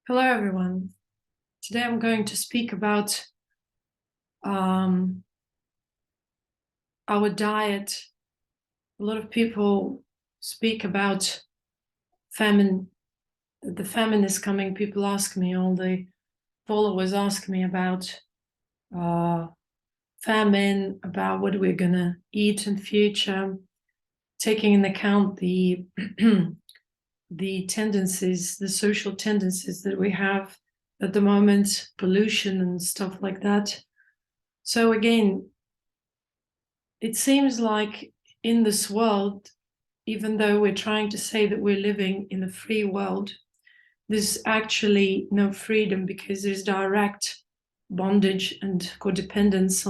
Hello, everyone. Today I'm going to speak about our diet. A lot of people speak about famine. The famine is coming. People ask me, all the followers ask me about famine, about what we're going to eat in future, taking into account the the tendencies, the social tendencies that we have at the moment, pollution and stuff like that. So again, it seems like in this world, even though we're trying to say that we're living in a free world, there's actually no freedom because there's direct bondage and codependence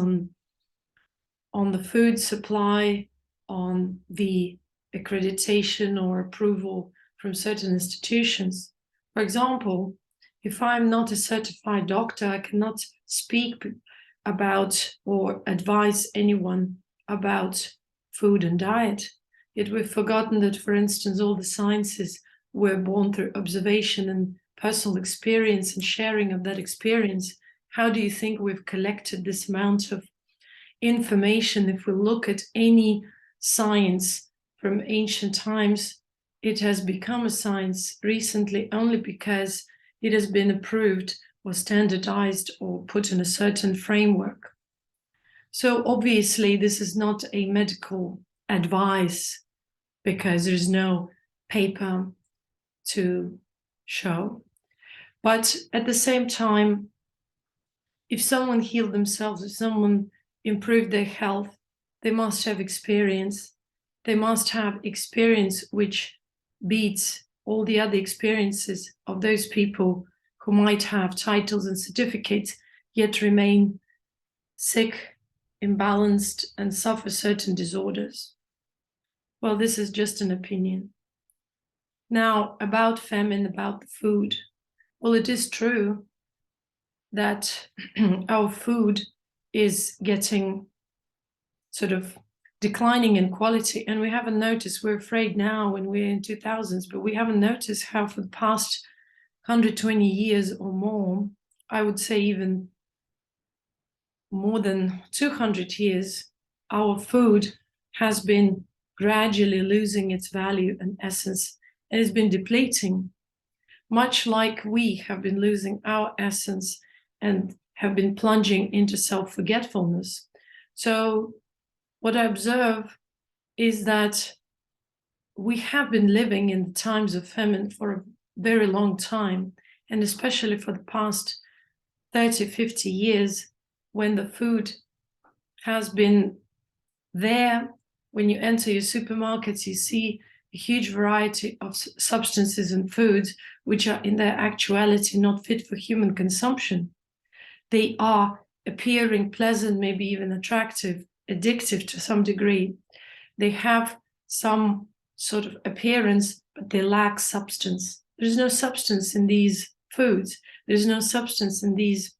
on the food supply, on the accreditation or approval from certain institutions. For example, if I'm not a certified doctor, I cannot speak about or advise anyone about food and diet. Yet we've forgotten that, for instance, all the sciences were born through observation and personal experience and sharing of that experience. How do you think we've collected this amount of information? If we look at any science from ancient times, it has become a science recently only because it has been approved or standardized or put in a certain framework. So obviously this is not a medical advice because there's no paper to show. But at the same time, if someone healed themselves, if someone improved their health, they must have experience. They must have experience which beats all the other experiences of those people who might have titles and certificates, yet remain sick, imbalanced, and suffer certain disorders. Well, this is just an opinion. Now, about famine, about the food. Well, it is true that our food is getting sort of declining in quality, and we haven't noticed. We're afraid now when we're in 2000s, but we haven't noticed how for the past 120 years or more, I would say even more than 200 years, our food has been gradually losing its value and essence, and it's been depleting, much like we have been losing our essence and have been plunging into self-forgetfulness. So what I observe is that we have been living in the times of famine for a very long time, and especially for the past 30, 50 years, when the food has been there. When you enter your supermarkets, you see a huge variety of substances and foods which are in their actuality not fit for human consumption. They are appearing pleasant, maybe even attractive, addictive to some degree. They have some sort of appearance, but they lack substance. There's no substance in these foods. There's no substance in these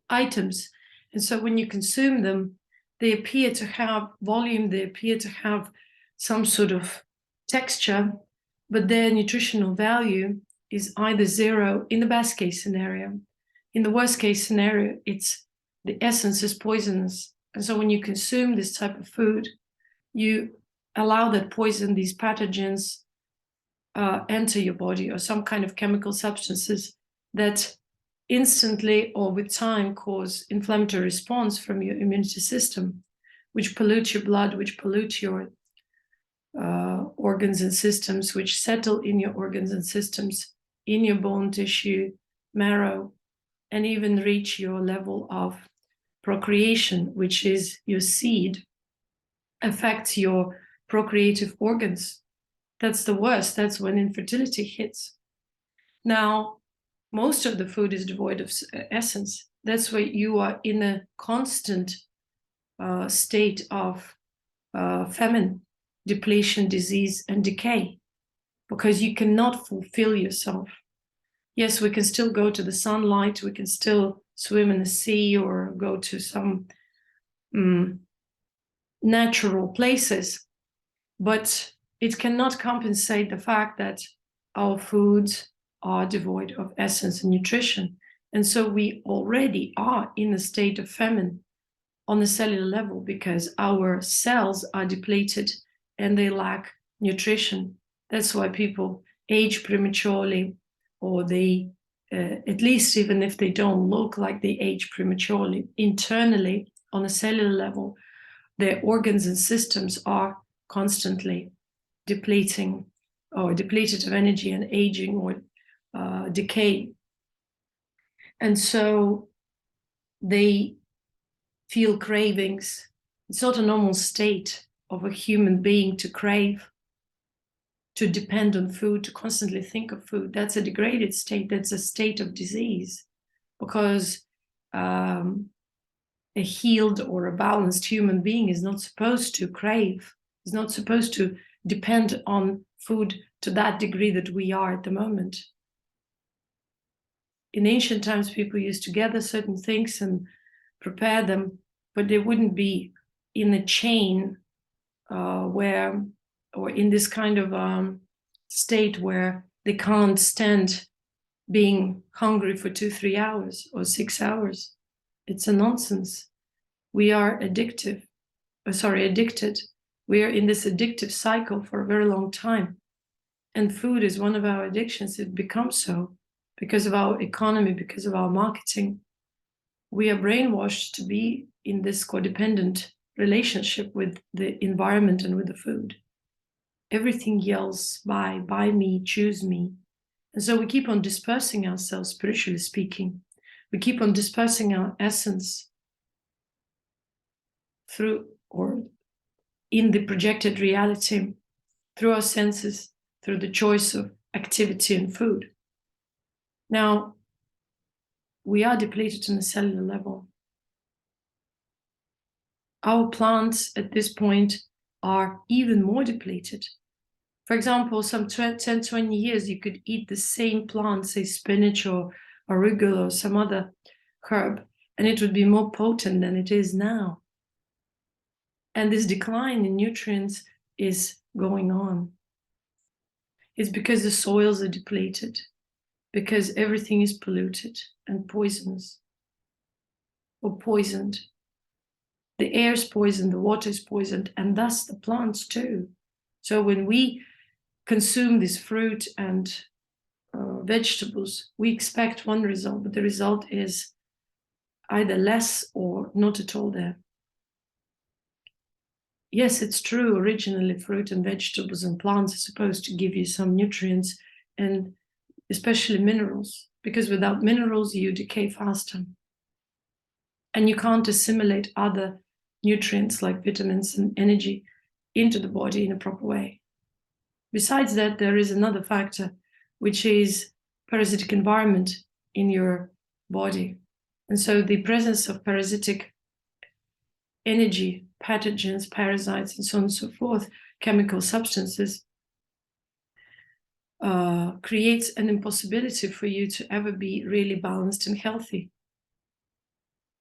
items. And so when you consume them, they appear to have volume, they appear to have some sort of texture, but their nutritional value is either zero in the best case scenario. In the worst case scenario, it's the essence is poisonous. And so when you consume this type of food, you allow that poison, these pathogens, enter your body, or some kind of chemical substances that instantly or with time cause inflammatory response from your immunity system, which pollute your blood, which pollute your organs and systems, which settle in your organs and systems, in your bone tissue, marrow, and even reach your level of procreation, which is your seed, affects your procreative organs. That's the worst. That's when infertility hits. Now, most of the food is devoid of essence. That's why you are in a constant state of famine, depletion, disease, and decay, because you cannot fulfill yourself. Yes, we can still go to the sunlight, we can still swim in the sea or go to some natural places, but it cannot compensate the fact that our food are devoid of essence and nutrition. And so we already are in a state of famine on the cellular level because our cells are depleted and they lack nutrition. That's why people age prematurely, or they, at least even if they don't look like they age prematurely, internally on a cellular level, their organs and systems are constantly depleting or depleted of energy and aging or decay. And so they feel cravings. It's not a normal state of a human being to crave, to depend on food, to constantly think of food. That's a degraded state. That's a state of disease, because a healed or a balanced human being is not supposed to crave, is not supposed to depend on food to that degree that we are at the moment. In ancient times, people used to gather certain things and prepare them, but they wouldn't be in a chain where, or in this kind of state where they can't stand being hungry for 2-3 hours or 6 hours. It's a nonsense. We are addicted. We are in this addictive cycle for a very long time. And food is one of our addictions. It becomes so because of our economy, because of our marketing. We are brainwashed to be in this codependent relationship with the environment and with the food. Everything yells, buy me, choose me. And so we keep on dispersing ourselves, spiritually speaking. We keep on dispersing our essence through or in the projected reality, through our senses, through the choice of activity and food. Now, we are depleted on the cellular level. Our plants at this point are even more depleted. For example, some 10, 20 years, you could eat the same plant, say spinach or arugula or some other herb, and it would be more potent than it is now. And this decline in nutrients is going on. It's because the soils are depleted, because everything is polluted and poisonous or poisoned. The air is poisoned, the water is poisoned, and thus the plants too. So when we consume this fruit and vegetables, we expect one result, but the result is either less or not at all there. Yes, it's true, originally fruit and vegetables and plants are supposed to give you some nutrients and especially minerals, because without minerals you decay faster. And you can't assimilate other nutrients like vitamins and energy into the body in a proper way. Besides that, there is another factor, which is parasitic environment in your body. And so the presence of parasitic energy, pathogens, parasites, and so on and so forth, chemical substances, creates an impossibility for you to ever be really balanced and healthy.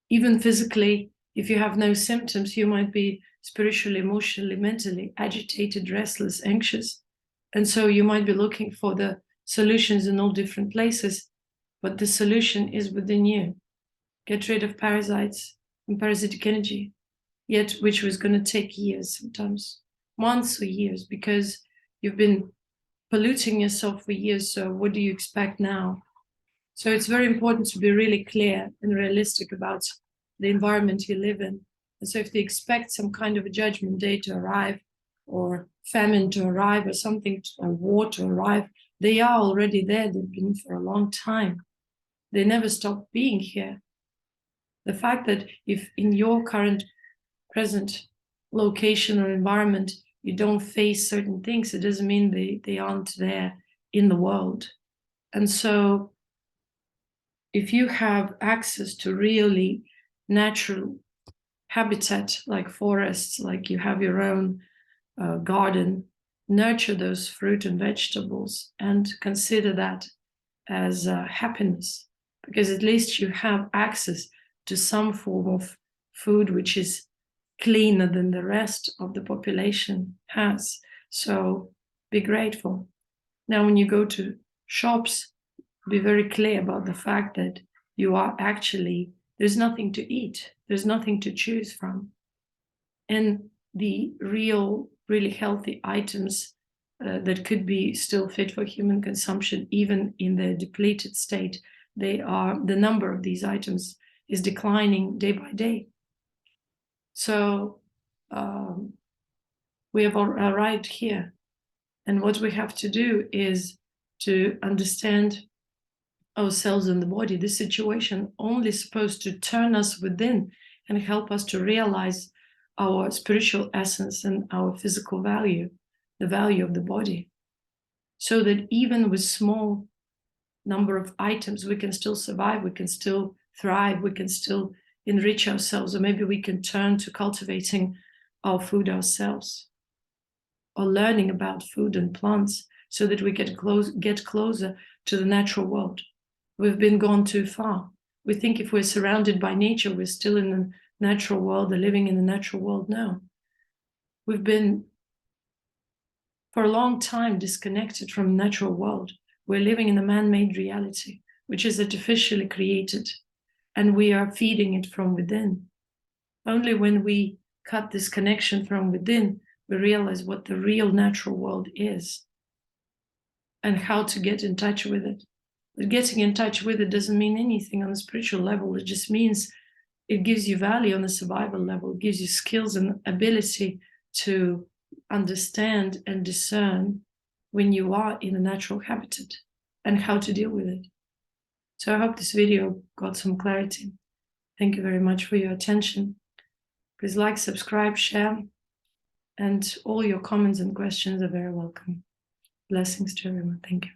Even physically, if you have no symptoms, you might be spiritually, emotionally, mentally agitated, restless, anxious. And so you might be looking for the solutions in all different places, but the solution is within you. Get rid of parasites and parasitic energy, yet which was going to take years, sometimes months or years, because you've been polluting yourself for years. So what do you expect now? So it's very important to be really clear and realistic about the environment you live in. And so if they expect some kind of a judgment day to arrive, or famine to arrive, or something, or war to arrive, they are already there. They've been for a long time. They never stop being here. The fact that if in your current present location or environment you don't face certain things, it doesn't mean they aren't there in the world. And so if you have access to really natural habitat like forests, like you have your own garden, nurture those fruit and vegetables and consider that as happiness, because at least you have access to some form of food which is cleaner than the rest of the population has. So be grateful. Now, when you go to shops, be very clear about the fact that you are actually, there's nothing to eat, there's nothing to choose from. And the real, really healthy items that could be still fit for human consumption, even in the depleted state, the number of these items is declining day by day. So we have arrived here. And what we have to do is to understand ourselves and the body. This situation only supposed to turn us within and help us to realize our spiritual essence and our physical value, the value of the body. So that even with small number of items, we can still survive, we can still thrive, we can still enrich ourselves, or maybe we can turn to cultivating our food ourselves, or learning about food and plants so that we get closer to the natural world. We've been gone too far. We think if we're surrounded by nature, we're still in the natural world, or living in the natural world now. We've been for a long time disconnected from the natural world. We're living in a man-made reality, which is artificially created, and we are feeding it from within. Only when we cut this connection from within, we realize what the real natural world is and how to get in touch with it. But getting in touch with it doesn't mean anything on a spiritual level. It just means it gives you value on a survival level. It gives you skills and ability to understand and discern when you are in a natural habitat and how to deal with it. So I hope this video got some clarity. Thank you very much for your attention. Please like, subscribe, share, and all your comments and questions are very welcome. Blessings to everyone. Thank you.